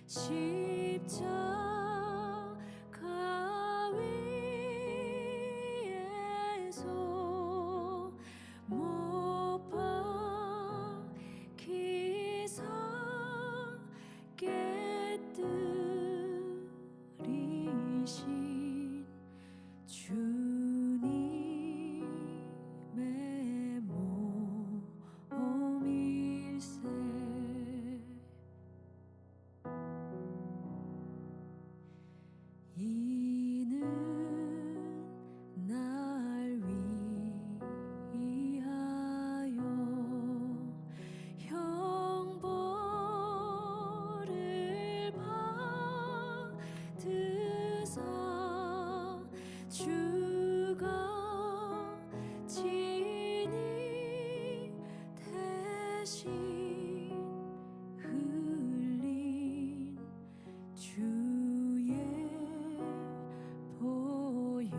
십자가 위에서 못 박히사 깨뜨리신 주님의 몸일세. 이는 날 위하여 형벌을 받으사 주가 친히 대신 흘린 주의 보혈일세.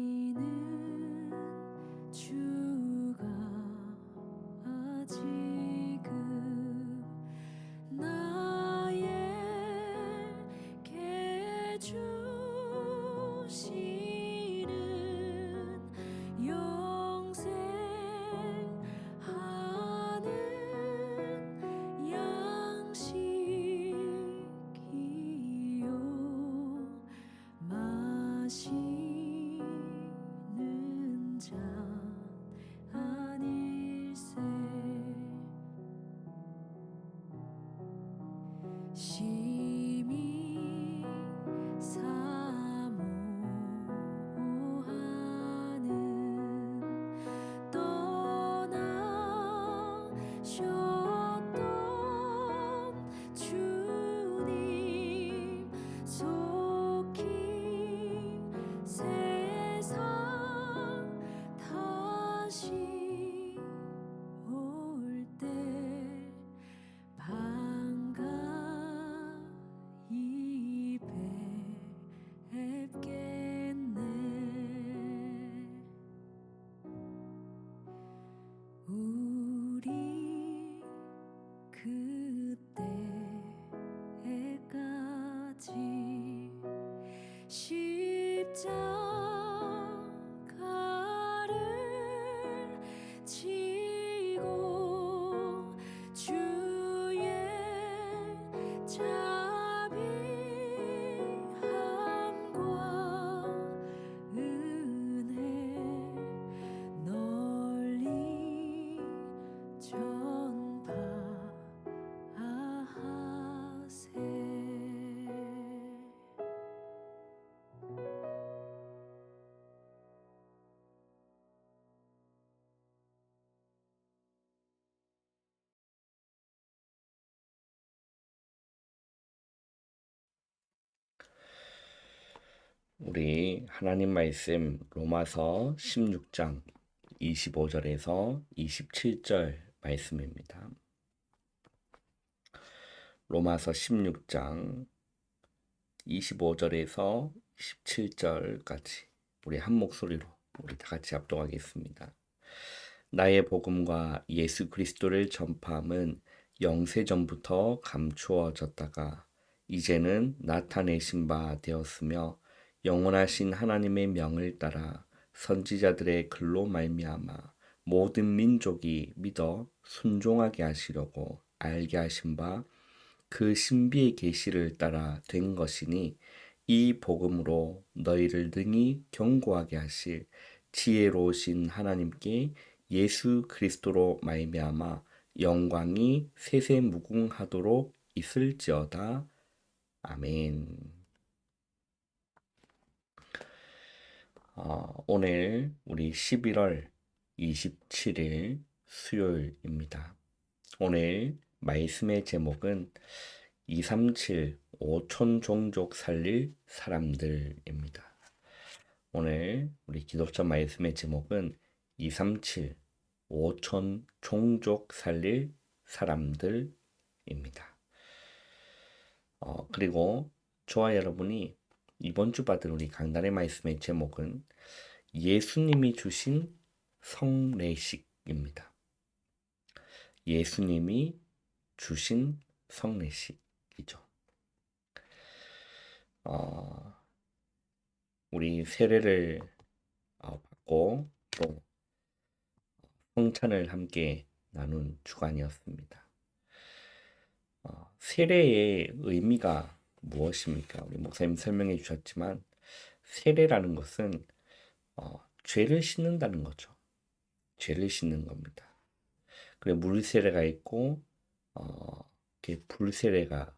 이는 주가 지금 나에게 주시는 영생하는 양식이요 마시는 잔 아닐세. 심히 사모하는 떠나셨던 주님 속히 세상 다시 올 때 반가이 뵙겠네. 우리 그때까지 십자가를 지고 주의 자비함과 은혜 널리 전파하세. 우리 하나님 말씀 로마서 16장 25절에서 27절 말씀입니다. 로마서 16장 25절에서 27절까지 우리 한 목소리로 우리 다 같이 합독하겠습니다. 나의 복음과 예수 그리스도를 전파함은 영세전부터 감추어졌다가 이제는 나타내신 바 되었으며 영원하신 하나님의 명을 따라 선지자들의 글로 말미암아 모든 민족이 믿어 순종하게 하시려고 알게 하신 바 그 신비의 계시를 따라 된 것이니 이 복음으로 너희를 능히 견고하게 하실 지혜로우신 하나님께 예수 그리스도로 말미암아 영광이 세세무궁하도록 있을지어다. 아멘. 오늘 우리 11월 27일 수요일입니다. 오늘 말씀의 제목은 237 5천 종족 살릴 사람들입니다. 오늘 우리 기독자 말씀의 제목은 237 5천 종족 살릴 사람들입니다. 그리고 저와 여러분이 이번 주 받은 우리 강단의 말씀의 제목은 예수님이 주신 성례식입니다. 예수님이 주신 성례식이죠. 우리 세례를 받고 또 성찬을 함께 나눈 주간이었습니다. 세례의 의미가 무엇입니까? 우리 목사님 설명해 주셨지만 세례라는 것은 죄를 씻는다는 거죠. 죄를 씻는 겁니다. 그리고 물 세례가 있고 이렇게 불 세례가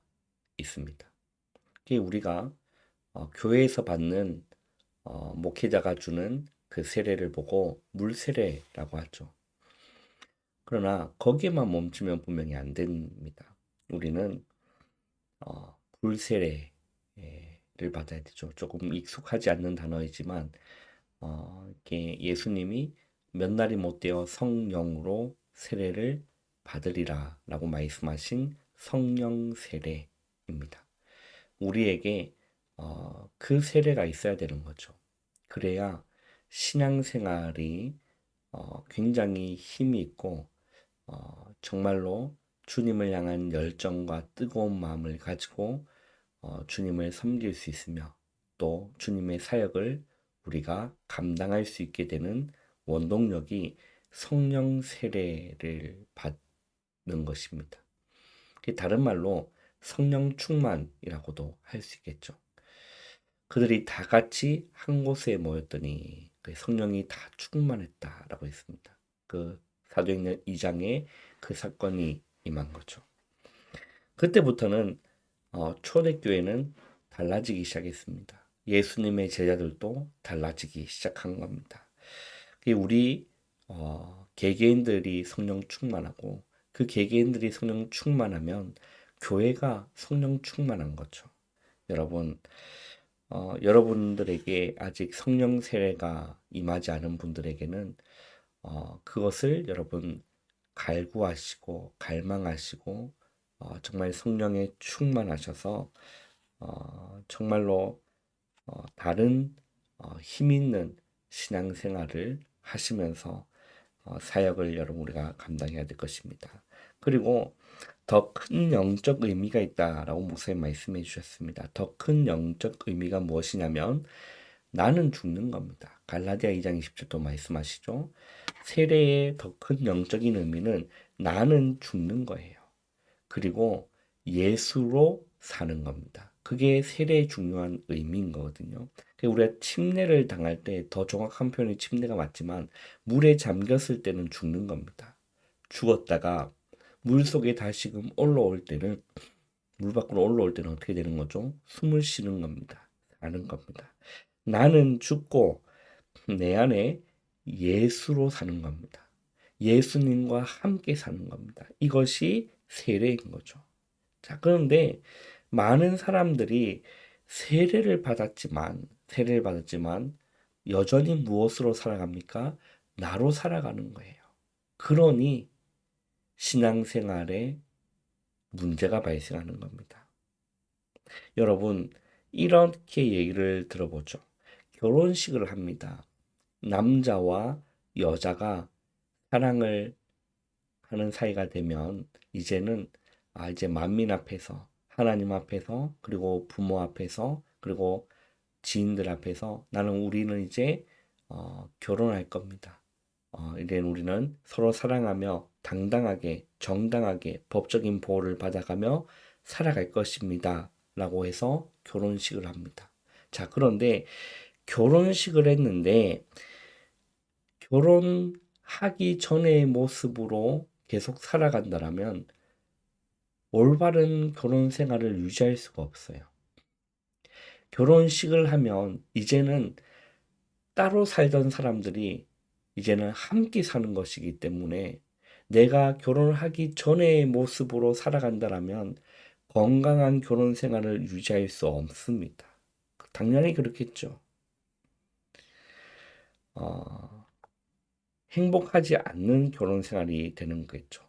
있습니다. 이게 우리가 교회에서 받는 목회자가 주는 그 세례를 보고 물 세례라고 하죠. 그러나 거기에만 멈추면 분명히 안 됩니다. 우리는 불 세례를 받아야 되죠. 조금 익숙하지 않는 단어이지만 이렇게 예수님이 몇 날이 못 되어 성령으로 세례를 받으리라 라고 말씀하신 성령 세례입니다. 우리에게 그 세례가 있어야 되는 거죠. 그래야 신앙생활이 굉장히 힘이 있고 정말로 주님을 향한 열정과 뜨거운 마음을 가지고 주님을 섬길 수 있으며 또 주님의 사역을 우리가 감당할 수 있게 되는 원동력이 성령 세례를 받는 것입니다. 다른 말로 성령 충만이라고도 할 수 있겠죠. 그들이 다 같이 한 곳에 모였더니 성령이 다 충만했다라고 했습니다. 그 사도행전 2장에 그 사건이 임한 거죠. 그때부터는 초대교회는 달라지기 시작했습니다. 예수님의 제자들도 달라지기 시작한 겁니다. 우리 개개인들이 성령 충만하고 그 개개인들이 성령 충만하면 교회가 성령 충만한 거죠. 여러분, 여러분들에게 아직 성령 세례가 임하지 않은 분들에게는 그것을 여러분 갈구하시고 갈망하시고 정말 성령에 충만하셔서 정말로 다른 힘 있는 신앙생활을 하시면서 사역을 여러분 우리가 감당해야 될 것입니다. 그리고 더 큰 영적 의미가 있다라고 목사님 말씀해 주셨습니다. 더 큰 영적 의미가 무엇이냐면 나는 죽는 겁니다. 갈라디아 2장 20절도 말씀하시죠. 세례의 더 큰 영적인 의미는 나는 죽는 거예요. 그리고 예수로 사는 겁니다. 그게 세례의 중요한 의미인 거거든요. 우리가 침례를 당할 때 더 정확한 표현이 침례가 맞지만 물에 잠겼을 때는 죽는 겁니다. 죽었다가 물 속에 다시금 올라올 때는 물 밖으로 올라올 때는 어떻게 되는 거죠? 숨을 쉬는 겁니다. 사는 겁니다. 나는 죽고 내 안에 예수로 사는 겁니다. 예수님과 함께 사는 겁니다. 이것이 세례인 거죠. 자, 그런데 많은 사람들이 세례를 받았지만 여전히 무엇으로 살아갑니까? 나로 살아가는 거예요. 그러니 신앙생활에 문제가 발생하는 겁니다. 여러분, 이렇게 얘기를 들어보죠. 결혼식을 합니다. 남자와 여자가 사랑을 하는 사이가 되면 이제는 이제 만민 앞에서 하나님 앞에서 그리고 부모 앞에서 그리고 지인들 앞에서 우리는 이제 결혼할 겁니다. 이제 우리는 서로 사랑하며 당당하게 정당하게 법적인 보호를 받아가며 살아갈 것입니다. 라고 해서 결혼식을 합니다. 자, 그런데 결혼식을 했는데 결혼하기 전의 모습으로 계속 살아간다라면 올바른 결혼 생활을 유지할 수가 없어요. 결혼식을 하면 이제는 따로 살던 사람들이 이제는 함께 사는 것이기 때문에 내가 결혼을 하기 전의 모습으로 살아간다라면 건강한 결혼 생활을 유지할 수 없습니다. 당연히 그렇겠죠. 행복하지 않는 결혼 생활이 되는 거겠죠.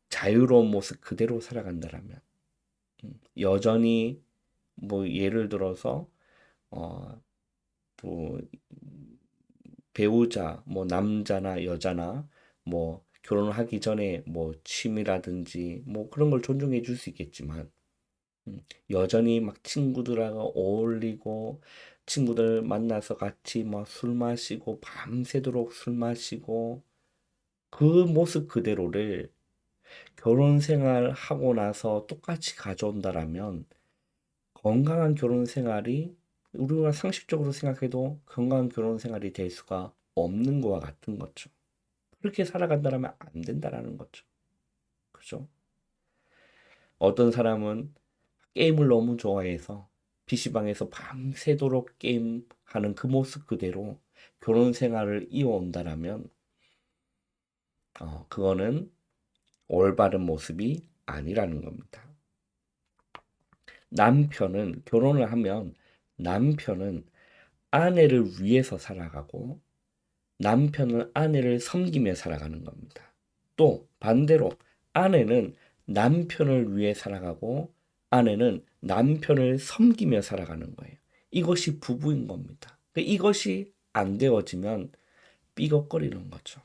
자유로운 모습 그대로 살아간다라면 여전히 예를 들어서 뭐 배우자, 뭐 남자나 여자나 뭐 결혼하기 전에 뭐 취미라든지 뭐 그런 걸 존중해 줄 수 있겠지만 여전히 막 친구들하고 어울리고 친구들 만나서 같이 뭐 술 마시고 밤새도록 술 마시고 그 모습 그대로를 결혼 생활하고 나서 똑같이 가져온다라면 건강한 결혼 생활이 우리가 상식적으로 생각해도 건강한 결혼 생활이 될 수가 없는 거와 같은 거죠. 그렇게 살아간다면 안 된다라는 거죠. 그죠? 어떤 사람은 게임을 너무 좋아해서 PC방에서 밤새도록 게임하는 그 모습 그대로 결혼 생활을 이어온다라면 그거는 올바른 모습이 아니라는 겁니다. 남편은 결혼을 하면 남편은 아내를 위해서 살아가고 남편은 아내를 섬기며 살아가는 겁니다. 또 반대로 아내는 남편을 위해 살아가고 아내는 남편을 섬기며 살아가는 거예요. 이것이 부부인 겁니다. 이것이 안 되어지면 삐걱거리는 거죠.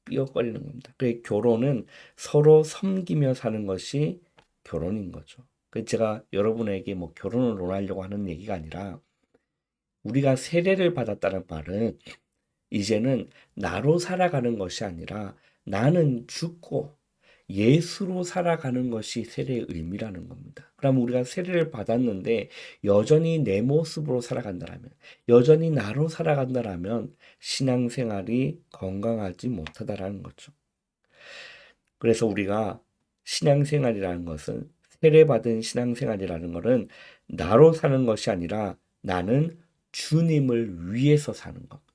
삐걱거리는 겁니다. 결혼은 서로 섬기며 사는 것이 결혼인 거죠. 제가 여러분에게 뭐 결혼을 논하려고 하는 얘기가 아니라 우리가 세례를 받았다는 말은 이제는 나로 살아가는 것이 아니라 나는 죽고 예수로 살아가는 것이 세례의 의미라는 겁니다. 그럼 우리가 세례를 받았는데 여전히 내 모습으로 살아간다면, 여전히 나로 살아간다면 신앙생활이 건강하지 못하다라는 거죠. 그래서 우리가 신앙생활이라는 것은 세례받은 신앙생활이라는 것은 나로 사는 것이 아니라 나는 주님을 위해서 사는 겁니다.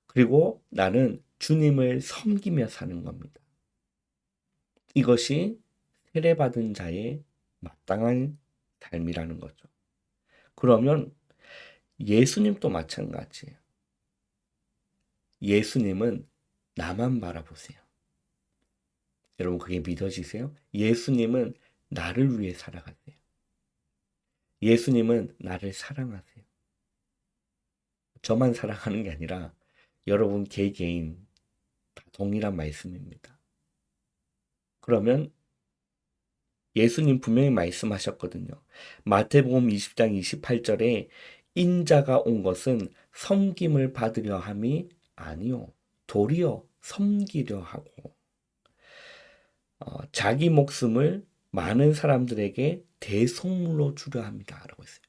그리고 나는 주님을 섬기며 사는 겁니다. 이것이 세례받은 자의 마땅한 삶이라는 거죠. 그러면 예수님도 마찬가지예요. 예수님은 나만 바라보세요. 여러분 그게 믿어지세요? 예수님은 나를 위해 살아가세요. 예수님은 나를 사랑하세요. 저만 사랑하는 게 아니라 여러분 개개인 다 동일한 말씀입니다. 그러면 예수님 분명히 말씀하셨거든요. 마태복음 20장 28절에 인자가 온 것은 섬김을 받으려 함이 아니요 도리어 섬기려 하고 자기 목숨을 많은 사람들에게 대속물로 주려 합니다. 라고 했어요.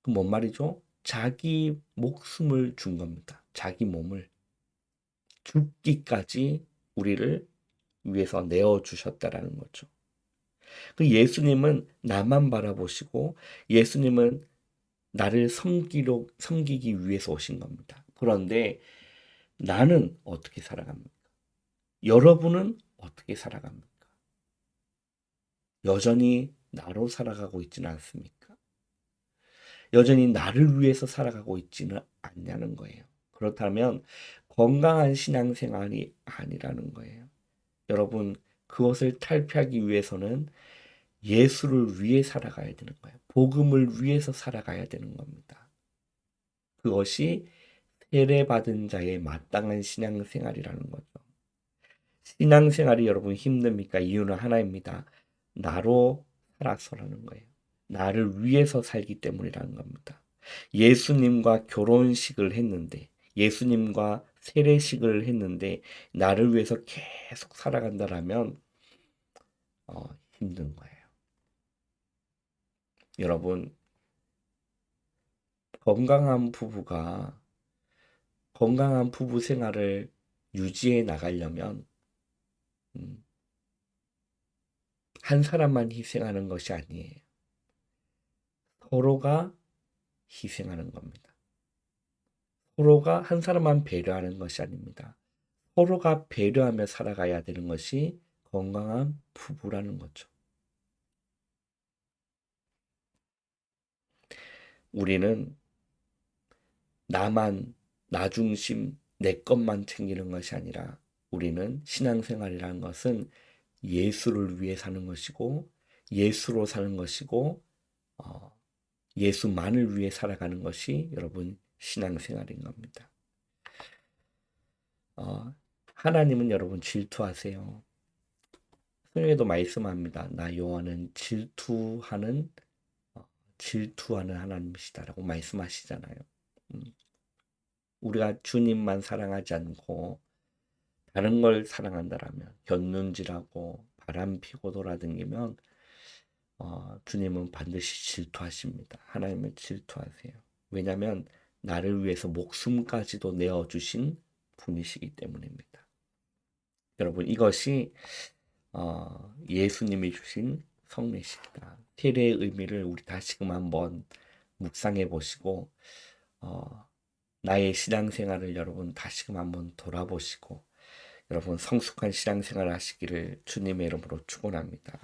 그 뭔 말이죠? 자기 목숨을 준 겁니다. 자기 몸을 죽기까지 우리를 위해서 내어주셨다라는 거죠. 그 예수님은 나만 바라보시고 예수님은 나를 섬기기 위해서 오신 겁니다. 그런데 나는 어떻게 살아갑니까? 여러분은 어떻게 살아갑니까? 여전히 나로 살아가고 있지는 않습니까? 여전히 나를 위해서 살아가고 있지는 않냐는 거예요. 그렇다면 건강한 신앙생활이 아니라는 거예요. 여러분, 그것을 탈피하기 위해서는 예수를 위해 살아가야 되는 거예요. 복음을 위해서 살아가야 되는 겁니다. 그것이 세례받은 자의 마땅한 신앙생활이라는 거죠. 신앙생활이 여러분 힘듭니까? 이유는 하나입니다. 나로 살아서라는 거예요. 나를 위해서 살기 때문이라는 겁니다. 예수님과 결혼식을 했는데 예수님과 세례식을 했는데 나를 위해서 계속 살아간다라면 힘든 거예요. 여러분 건강한 부부 생활을 유지해 나가려면 한 사람만 희생하는 것이 아니에요. 서로가 희생하는 겁니다. 서로가 한 사람만 배려하는 것이 아닙니다. 서로가 배려하며 살아가야 되는 것이 건강한 부부라는 거죠. 우리는 나 중심, 내 것만 챙기는 것이 아니라 우리는 신앙생활이라는 것은 예수를 위해 사는 것이고 예수로 사는 것이고 예수만을 위해 살아가는 것이 여러분 신앙생활인 겁니다. 어, 하나님은 여러분 질투하세요. 성경에도 말씀합니다. 나 여호와는 질투하는 하나님이시다라고 말씀하시잖아요. 음, 우리가 주님만 사랑하지 않고 다른 걸 사랑한다라면 견눈질하고 바람 피고 돌아다니면 주님은 반드시 질투하십니다. 하나님은 질투하세요. 왜냐하면 나를 위해서 목숨까지도 내어주신 분이시기 때문입니다. 여러분 이것이 예수님이 주신 성례식이다. 세례의 의미를 우리 다시금 한번 묵상해 보시고 나의 신앙생활을 여러분 다시금 한번 돌아보시고 여러분 성숙한 신앙생활 하시기를 주님의 이름으로 축원합니다.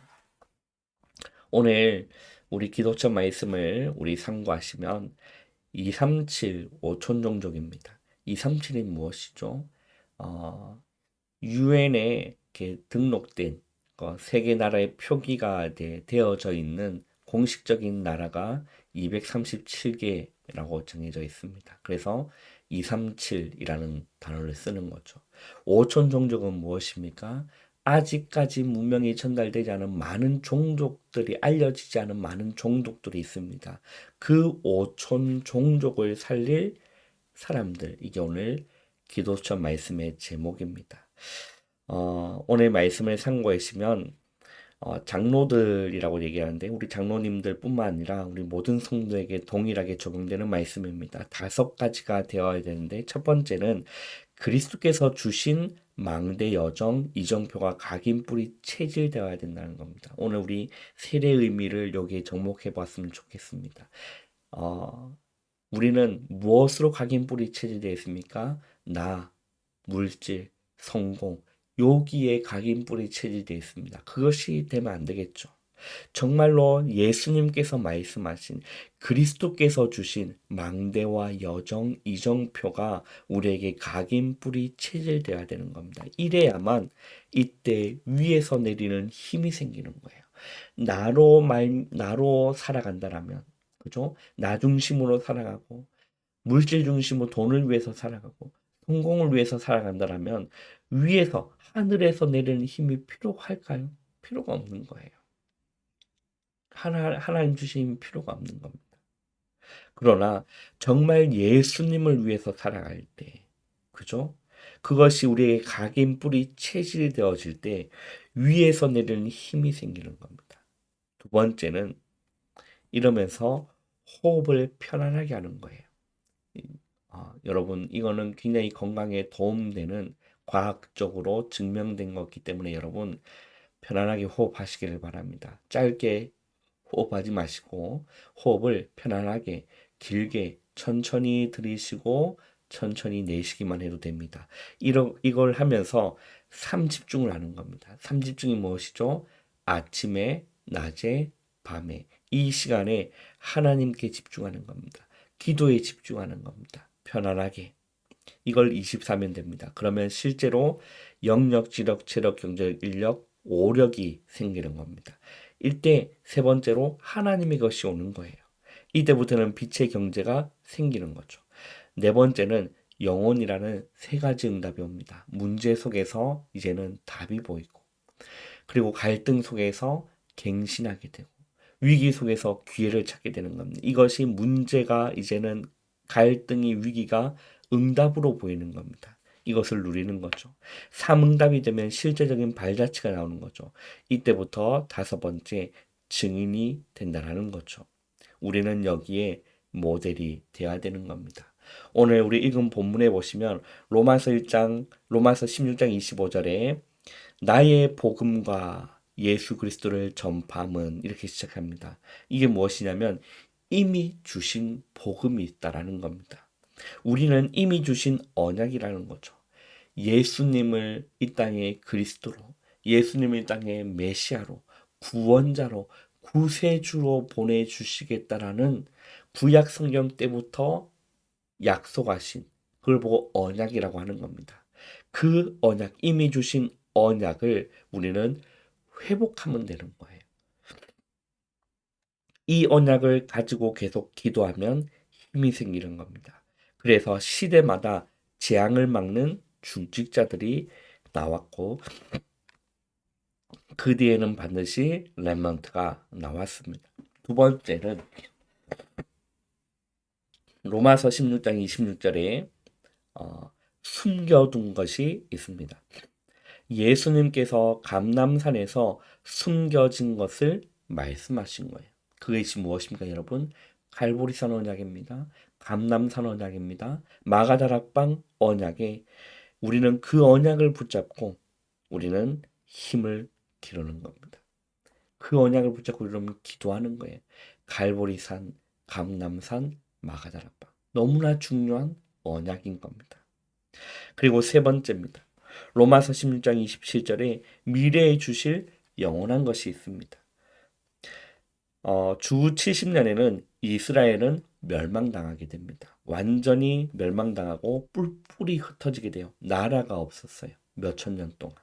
오늘 우리 기도처 말씀을 우리 상고하시면 237 5천 종족입니다. 237이 무엇이죠? 유엔에 이렇게 등록된 세계 나라의 표기가 되어져 있는 공식적인 나라가 237개라고 정해져 있습니다. 그래서 237이라는 단어를 쓰는 거죠. 5천 종족은 무엇입니까? 아직까지 문명이 전달되지 않은 많은 종족들이 알려지지 않은 많은 종족들이 있습니다. 그 5천 종족을 살릴 사람들, 이게 오늘 기도처 말씀의 제목입니다. 오늘 말씀을 참고하시면 장로들이라고 얘기하는데 우리 장로님들 뿐만 아니라 우리 모든 성도에게 동일하게 적용되는 말씀입니다. 5가지가 되어야 되는데 첫 번째는 그리스도께서 주신 망대 여정 이정표가 각인뿔이 체질되어야 된다는 겁니다. 오늘 우리 세례 의미를 여기에 접목해 봤으면 좋겠습니다. 우리는 무엇으로 각인뿔이 체질되어 있습니까? 나, 물질, 성공, 여기에 각인뿔이 체질되어 있습니다. 그것이 되면 안 되겠죠. 정말로 예수님께서 말씀하신 그리스도께서 주신 망대와 여정, 이정표가 우리에게 각인뿔이 체질되어야 되는 겁니다. 이래야만 이때 위에서 내리는 힘이 생기는 거예요. 나로 살아간다라면, 그죠? 나 중심으로 살아가고, 물질 중심으로 돈을 위해서 살아가고, 성공을 위해서 살아간다라면, 위에서, 하늘에서 내리는 힘이 필요할까요? 필요가 없는 거예요. 하나님 주신 힘이 필요가 없는 겁니다. 그러나 정말 예수님을 위해서 살아갈 때, 그죠? 그것이 우리의 각인 뿌리 체질이 되어질 때 위에서 내리는 힘이 생기는 겁니다. 두 번째는 이러면서 호흡을 편안하게 하는 거예요. 여러분 이거는 굉장히 건강에 도움되는 과학적으로 증명된 거기 때문에 여러분 편안하게 호흡하시기를 바랍니다. 짧게 호흡하지 마시고 호흡을 편안하게 길게 천천히 들이쉬고 천천히 내쉬기만 해도 됩니다. 이걸 하면서 삼집중을 하는 겁니다. 삼집중이 무엇이죠? 아침에, 낮에, 밤에 이 시간에 하나님께 집중하는 겁니다. 기도에 집중하는 겁니다. 편안하게. 이걸 24면 됩니다. 그러면 실제로 영역, 지력, 체력, 경제력, 인력, 오력이 생기는 겁니다. 이때 세 번째로 하나님의 것이 오는 거예요. 이때부터는 빛의 경제가 생기는 거죠. 네 번째는 영혼이라는 세 가지 응답이 옵니다. 문제 속에서 이제는 답이 보이고, 그리고 갈등 속에서 갱신하게 되고, 위기 속에서 기회를 찾게 되는 겁니다. 이것이 문제가 이제는 갈등이 위기가 응답으로 보이는 겁니다. 이것을 누리는 거죠. 삼응답이 되면 실제적인 발자취가 나오는 거죠. 이때부터 다섯 번째 증인이 된다는 거죠. 우리는 여기에 모델이 되어야 되는 겁니다. 오늘 우리 읽은 본문에 보시면 로마서 16장 25절에 나의 복음과 예수 그리스도를 전파함은 이렇게 시작합니다. 이게 무엇이냐면 이미 주신 복음이 있다라는 겁니다. 우리는 이미 주신 언약이라는 거죠. 예수님을 이 땅에 그리스도로, 예수님을 이 땅에 메시아로, 구원자로, 구세주로 보내주시겠다라는 구약 성경 때부터 약속하신 그걸 보고 언약이라고 하는 겁니다. 그 언약, 이미 주신 언약을 우리는 회복하면 되는 거예요. 이 언약을 가지고 계속 기도하면 힘이 생기는 겁니다. 그래서 시대마다 재앙을 막는 중직자들이 나왔고 그 뒤에는 반드시 렘넌트가 나왔습니다. 두 번째는 로마서 16장 26절에 숨겨둔 것이 있습니다. 예수님께서 감람산에서 숨겨진 것을 말씀하신 거예요. 그것이 무엇입니까, 여러분? 갈보리산 언약입니다. 감람산 언약입니다. 마가다락방 언약에 우리는 그 언약을 붙잡고 우리는 힘을 기르는 겁니다. 그 언약을 붙잡고 우리는 기도하는 거예요. 갈보리산, 감람산, 마가다락방. 너무나 중요한 언약인 겁니다. 그리고 세 번째입니다. 로마서 16장 27절에 미래에 주실 영원한 것이 있습니다. 주 70년에는 이스라엘은 멸망당하게 됩니다. 완전히 멸망당하고 뿔뿔이 흩어지게 돼요. 나라가 없었어요. 몇천 년 동안.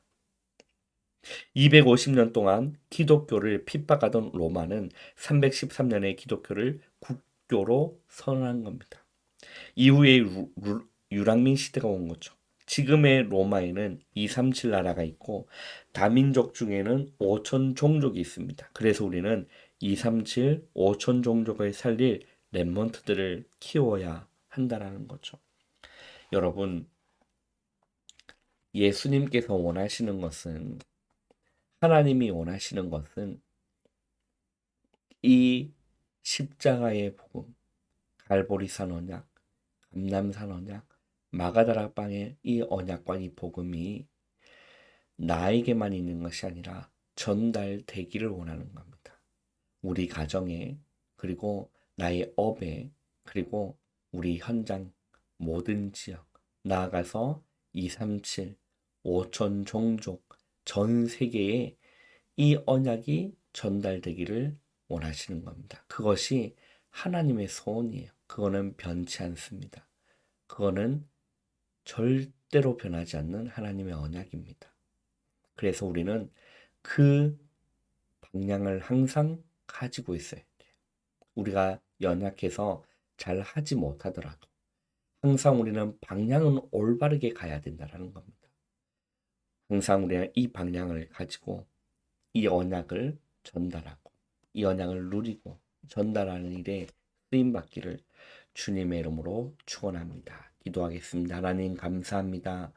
250년 동안 기독교를 핍박하던 로마는 313년에 기독교를 국교로 선언한 겁니다. 이후에 유랑민 시대가 온 거죠. 지금의 로마에는 237 나라가 있고 다민족 중에는 5천 종족이 있습니다. 그래서 우리는 237 5천 종족을 살릴 렘넌트들을 키워야 한다라는 거죠. 여러분, 예수님께서 원하시는 것은, 하나님이 원하시는 것은 이 십자가의 복음, 갈보리산 언약, 감람산 언약, 마가다락방의 이 언약과 이 복음이 나에게만 있는 것이 아니라 전달되기를 원하는 겁니다. 우리 가정에, 그리고 나의 업에, 그리고 우리 현장, 모든 지역, 나아가서 237, 5천 종족, 전 세계에 이 언약이 전달되기를 원하시는 겁니다. 그것이 하나님의 소원이에요. 그거는 변치 않습니다. 그거는 절대로 변하지 않는 하나님의 언약입니다. 그래서 우리는 그 방향을 항상 가지고 있어야 돼요. 우리가 연약해서 잘 하지 못하더라도 항상 우리는 방향은 올바르게 가야 된다는 겁니다. 항상 우리는 이 방향을 가지고 이 언약을 전달하고 이 언약을 누리고 전달하는 일에 쓰임받기를 주님의 이름으로 축원합니다. 기도하겠습니다. 하나님 감사합니다.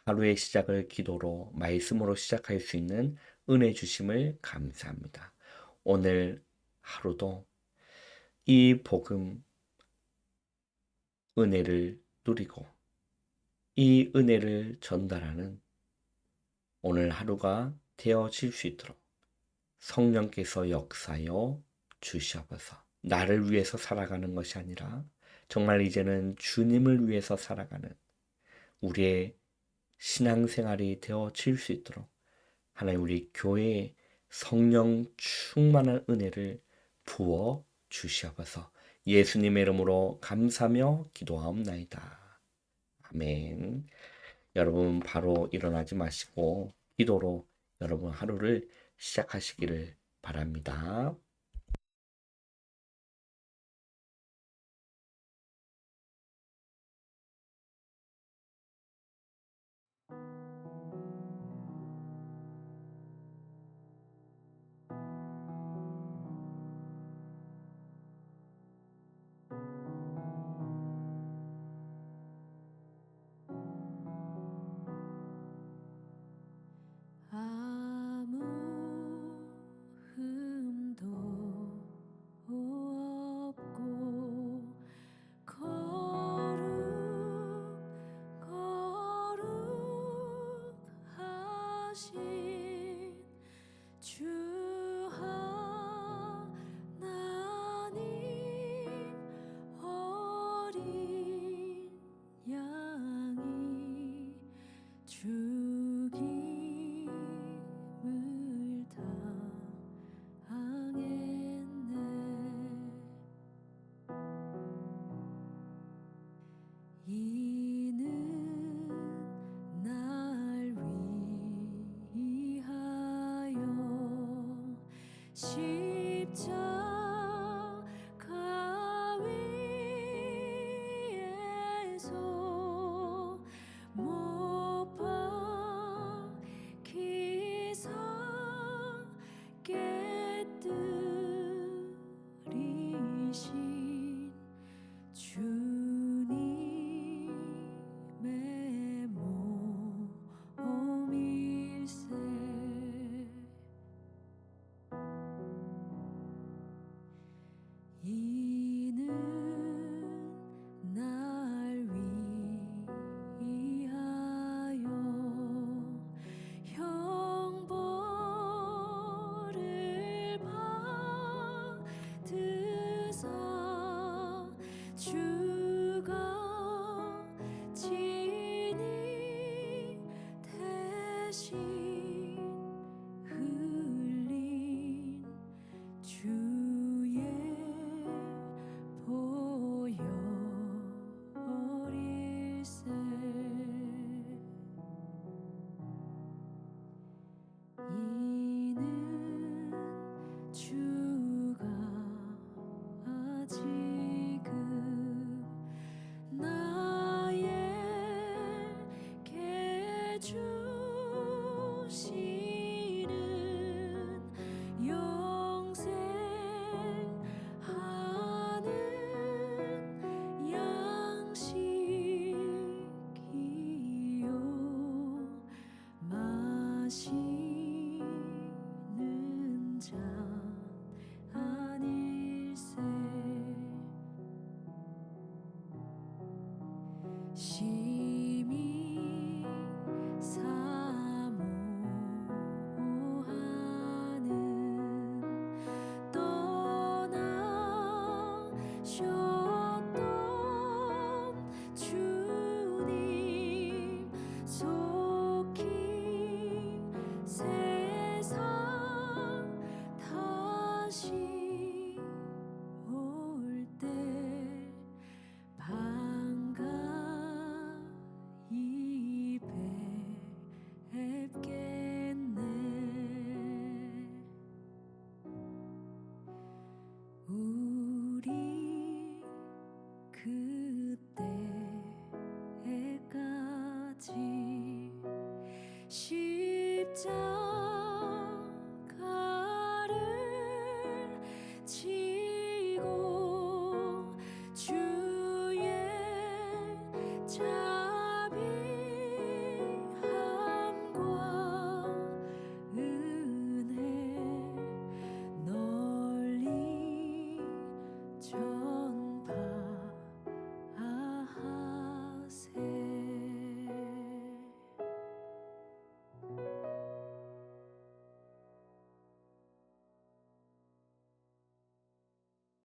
하루의 시작을 기도로 말씀으로 시작할 수 있는 은혜 주심을 감사합니다. 오늘 하루도 이 복음 은혜를 누리고 이 은혜를 전달하는 오늘 하루가 되어질 수 있도록 성령께서 역사여 주시옵소서. 나를 위해서 살아가는 것이 아니라 정말 이제는 주님을 위해서 살아가는 우리의 신앙생활이 되어질 수 있도록 하나님 우리 교회에 성령 충만한 은혜를 부어 주시옵소서. 예수님의 이름으로 감사하며 기도하옵나이다. 아멘. 여러분 바로 일어나지 마시고 기도로 여러분 하루를 시작하시기를 바랍니다. 아무 흠도 없고 거룩하신 주 하나님 어린 양이 죽임을 당했네. 이는 날 위하여 십자가 위에서 시